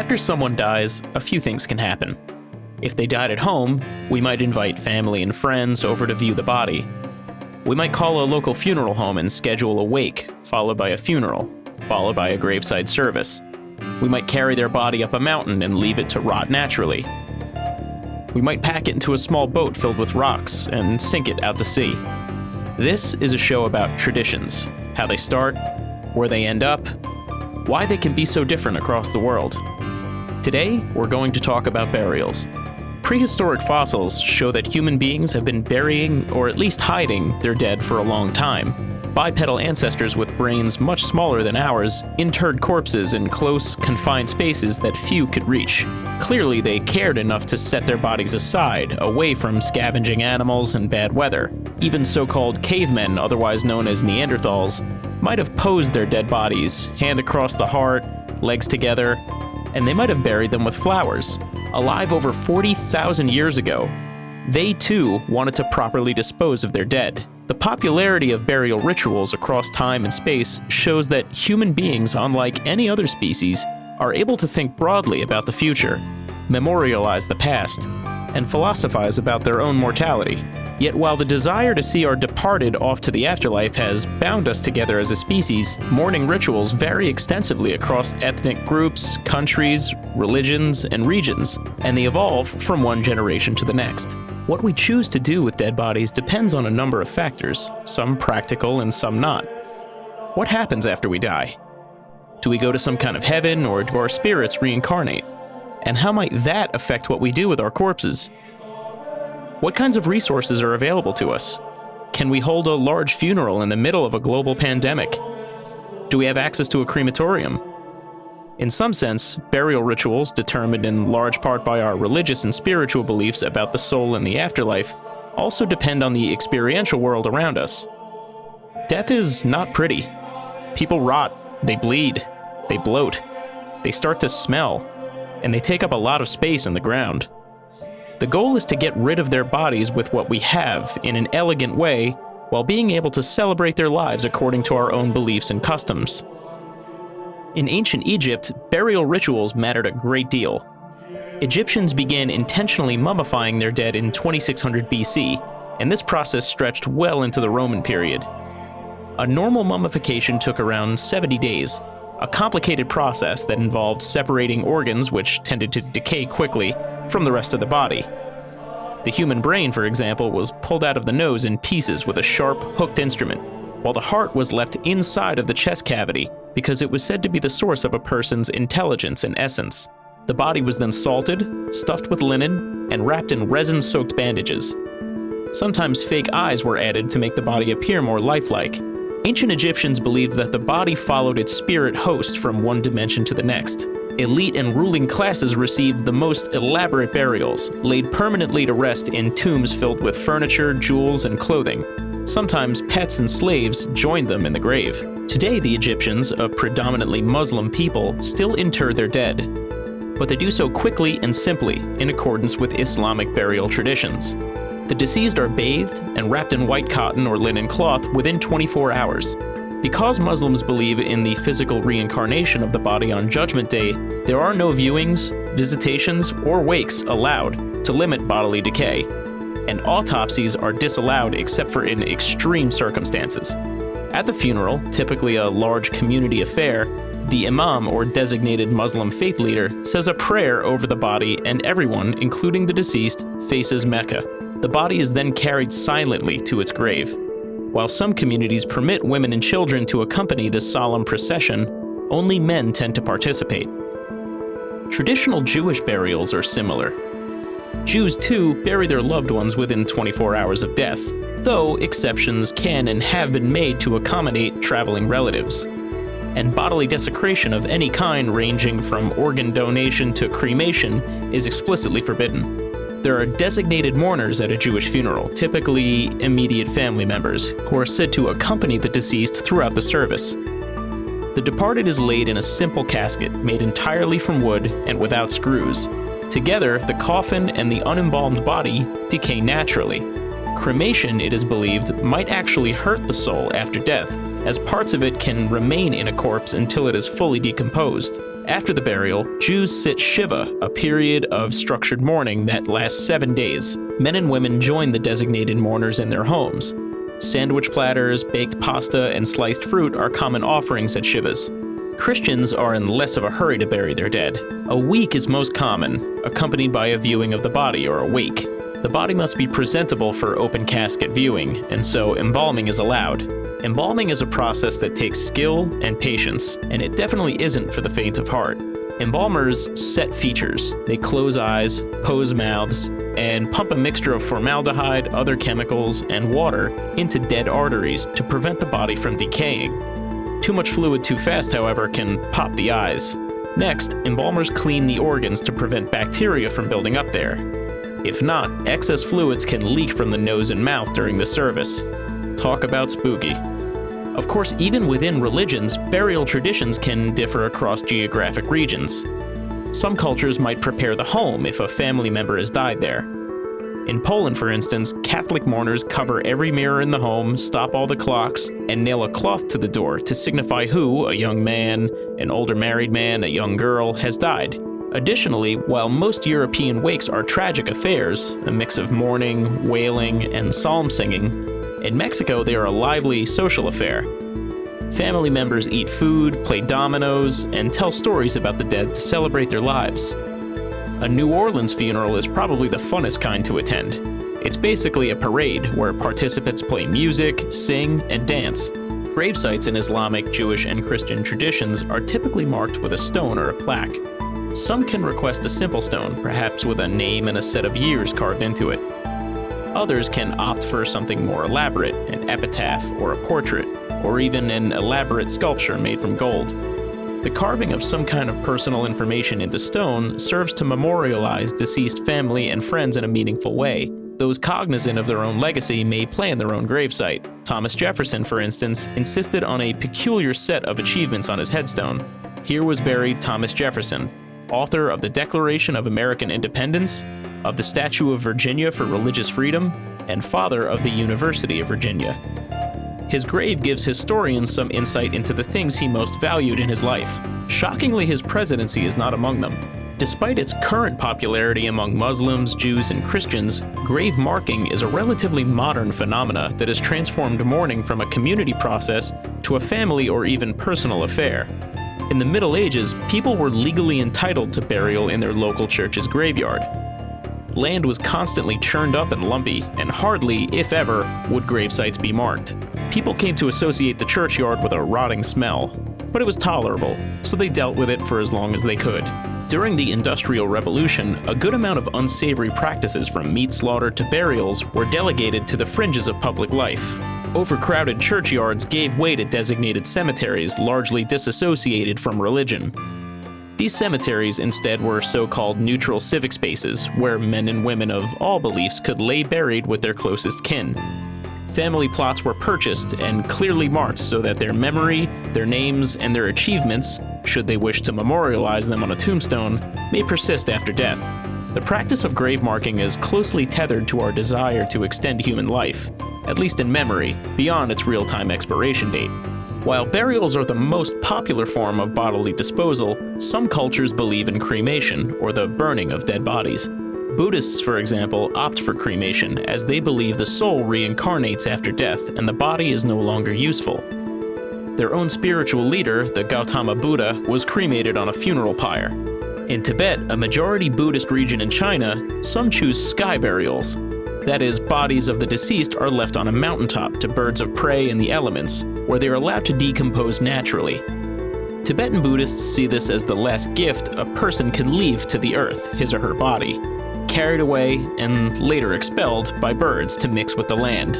After someone dies, a few things can happen. If they died at home, we might invite family and friends over to view the body. We might call a local funeral home and schedule a wake, followed by a funeral, followed by a graveside service. We might carry their body up a mountain and leave it to rot naturally. We might pack it into a small boat filled with rocks and sink it out to sea. This is a show about traditions, how they start, where they end up, why they can be so different across the world. Today, we're going to talk about burials. Prehistoric fossils show that human beings have been burying, or at least hiding, their dead for a long time. Bipedal ancestors with brains much smaller than ours interred corpses in close, confined spaces that few could reach. Clearly, they cared enough to set their bodies aside, away from scavenging animals and bad weather. Even so-called cavemen, otherwise known as Neanderthals, might have posed their dead bodies, hand across the heart, legs together, and they might have buried them with flowers. Alive over 40,000 years ago, they too wanted to properly dispose of their dead. The popularity of burial rituals across time and space shows that human beings, unlike any other species, are able to think broadly about the future, memorialize the past, and philosophize about their own mortality. Yet while the desire to see our departed off to the afterlife has bound us together as a species, mourning rituals vary extensively across ethnic groups, countries, religions, and regions, and they evolve from one generation to the next. What we choose to do with dead bodies depends on a number of factors, some practical and some not. What happens after we die? Do we go to some kind of heaven, or do our spirits reincarnate? And how might that affect what we do with our corpses? What kinds of resources are available to us? Can we hold a large funeral in the middle of a global pandemic? Do we have access to a crematorium? In some sense, burial rituals, determined in large part by our religious and spiritual beliefs about the soul and the afterlife, also depend on the experiential world around us. Death is not pretty. People rot, they bleed, they bloat, they start to smell, and they take up a lot of space in the ground. The goal is to get rid of their bodies with what we have in an elegant way, while being able to celebrate their lives according to our own beliefs and customs. In ancient Egypt, burial rituals mattered a great deal. Egyptians began intentionally mummifying their dead in 2600 BC, and this process stretched well into the Roman period. A normal mummification took around 70 days, a complicated process that involved separating organs, which tended to decay quickly, from the rest of the body. The human brain, for example, was pulled out of the nose in pieces with a sharp, hooked instrument, while the heart was left inside of the chest cavity because it was said to be the source of a person's intelligence and essence. The body was then salted, stuffed with linen, and wrapped in resin-soaked bandages. Sometimes fake eyes were added to make the body appear more lifelike. Ancient Egyptians believed that the body followed its spirit host from one dimension to the next. Elite and ruling classes received the most elaborate burials, laid permanently to rest in tombs filled with furniture, jewels, and clothing. Sometimes pets and slaves joined them in the grave. Today, the Egyptians, a predominantly Muslim people, still inter their dead, but they do so quickly and simply, in accordance with Islamic burial traditions. The deceased are bathed and wrapped in white cotton or linen cloth within 24 hours. Because Muslims believe in the physical reincarnation of the body on Judgment Day, there are no viewings, visitations, or wakes allowed to limit bodily decay, and autopsies are disallowed except for in extreme circumstances. At the funeral, typically a large community affair, the imam, or designated Muslim faith leader, says a prayer over the body, and everyone, including the deceased, faces Mecca. The body is then carried silently to its grave. While some communities permit women and children to accompany this solemn procession, only men tend to participate. Traditional Jewish burials are similar. Jews, too, bury their loved ones within 24 hours of death, though exceptions can and have been made to accommodate traveling relatives. And bodily desecration of any kind, ranging from organ donation to cremation, is explicitly forbidden. There are designated mourners at a Jewish funeral, typically immediate family members, who are said to accompany the deceased throughout the service. The departed is laid in a simple casket made entirely from wood and without screws. Together, the coffin and the unembalmed body decay naturally. Cremation, it is believed, might actually hurt the soul after death, as parts of it can remain in a corpse until it is fully decomposed. After the burial, Jews sit Shiva, a period of structured mourning that lasts 7 days. Men and women join the designated mourners in their homes. Sandwich platters, baked pasta, and sliced fruit are common offerings at Shivas. Christians are in less of a hurry to bury their dead. A week is most common, accompanied by a viewing of the body, or a wake. The body must be presentable for open casket viewing, and so embalming is allowed. Embalming is a process that takes skill and patience, and it definitely isn't for the faint of heart. Embalmers set features. They close eyes, pose mouths, and pump a mixture of formaldehyde, other chemicals, and water into dead arteries to prevent the body from decaying. Too much fluid too fast, however, can pop the eyes. Next, embalmers clean the organs to prevent bacteria from building up there. If not, excess fluids can leak from the nose and mouth during the service. Talk about spooky. Of course, even within religions, burial traditions can differ across geographic regions. Some cultures might prepare the home if a family member has died there. In Poland, for instance, Catholic mourners cover every mirror in the home, stop all the clocks, and nail a cloth to the door to signify who, a young man, an older married man, a young girl, has died. Additionally, while most European wakes are tragic affairs, a mix of mourning, wailing, and psalm singing, in Mexico they are a lively social affair. Family members eat food, play dominoes, and tell stories about the dead to celebrate their lives. A New Orleans funeral is probably the funnest kind to attend. It's basically a parade where participants play music, sing, and dance. Gravesites in Islamic, Jewish, and Christian traditions are typically marked with a stone or a plaque. Some can request a simple stone, perhaps with a name and a set of years carved into it. Others can opt for something more elaborate, an epitaph or a portrait, or even an elaborate sculpture made from gold. The carving of some kind of personal information into stone serves to memorialize deceased family and friends in a meaningful way. Those cognizant of their own legacy may plan their own gravesite. Thomas Jefferson, for instance, insisted on a peculiar set of achievements on his headstone. Here was buried Thomas Jefferson, author of the Declaration of American Independence, of the Statue of Virginia for Religious Freedom, and father of the University of Virginia. His grave gives historians some insight into the things he most valued in his life. Shockingly, his presidency is not among them. Despite its current popularity among Muslims, Jews, and Christians, grave marking is a relatively modern phenomena that has transformed mourning from a community process to a family or even personal affair. In the Middle Ages, people were legally entitled to burial in their local church's graveyard. Land was constantly churned up and lumpy, and hardly, if ever, would gravesites be marked. People came to associate the churchyard with a rotting smell, but it was tolerable, so they dealt with it for as long as they could. During the Industrial Revolution, a good amount of unsavory practices from meat slaughter to burials were delegated to the fringes of public life. Overcrowded churchyards gave way to designated cemeteries largely disassociated from religion. These cemeteries instead were so-called neutral civic spaces, where men and women of all beliefs could lay buried with their closest kin. Family plots were purchased and clearly marked so that their memory, their names, and their achievements, should they wish to memorialize them on a tombstone, may persist after death. The practice of grave marking is closely tethered to our desire to extend human life, at least in memory, beyond its real-time expiration date. While burials are the most popular form of bodily disposal, some cultures believe in cremation, or the burning of dead bodies. Buddhists, for example, opt for cremation, as they believe the soul reincarnates after death and the body is no longer useful. Their own spiritual leader, the Gautama Buddha, was cremated on a funeral pyre. In Tibet, a majority Buddhist region in China, some choose sky burials. That is, bodies of the deceased are left on a mountaintop to birds of prey and the elements, where they are allowed to decompose naturally. Tibetan Buddhists see this as the last gift a person can leave to the earth, his or her body, carried away and later expelled by birds to mix with the land.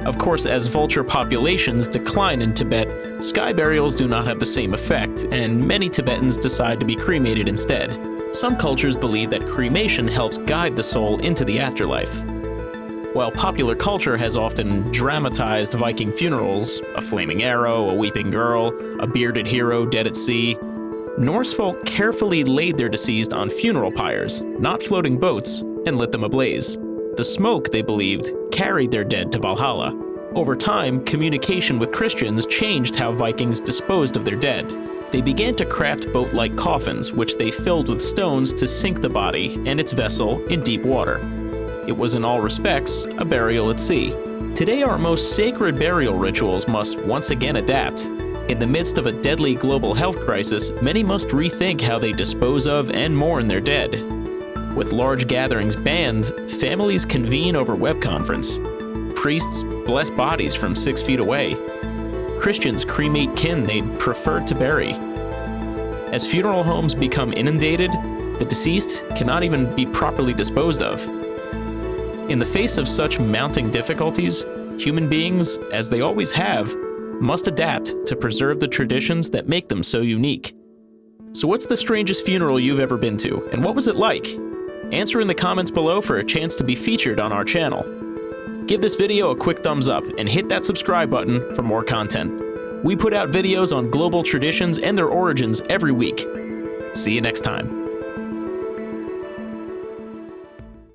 Of course, as vulture populations decline in Tibet, sky burials do not have the same effect, and many Tibetans decide to be cremated instead. Some cultures believe that cremation helps guide the soul into the afterlife. While popular culture has often dramatized Viking funerals, a flaming arrow, a weeping girl, a bearded hero dead at sea, Norse folk carefully laid their deceased on funeral pyres, not floating boats, and lit them ablaze. The smoke, they believed, carried their dead to Valhalla. Over time, communication with Christians changed how Vikings disposed of their dead. They began to craft boat-like coffins, which they filled with stones to sink the body and its vessel in deep water. It was in all respects a burial at sea. Today, our most sacred burial rituals must once again adapt. In the midst of a deadly global health crisis, many must rethink how they dispose of and mourn their dead. With large gatherings banned, families convene over web conference. Priests bless bodies from 6 feet away. Christians cremate kin they'd prefer to bury. As funeral homes become inundated, the deceased cannot even be properly disposed of. In the face of such mounting difficulties, human beings, as they always have, must adapt to preserve the traditions that make them so unique. So what's the strangest funeral you've ever been to, and what was it like? Answer in the comments below for a chance to be featured on our channel. Give this video a quick thumbs up and hit that subscribe button for more content. We put out videos on global traditions and their origins every week. See you next time.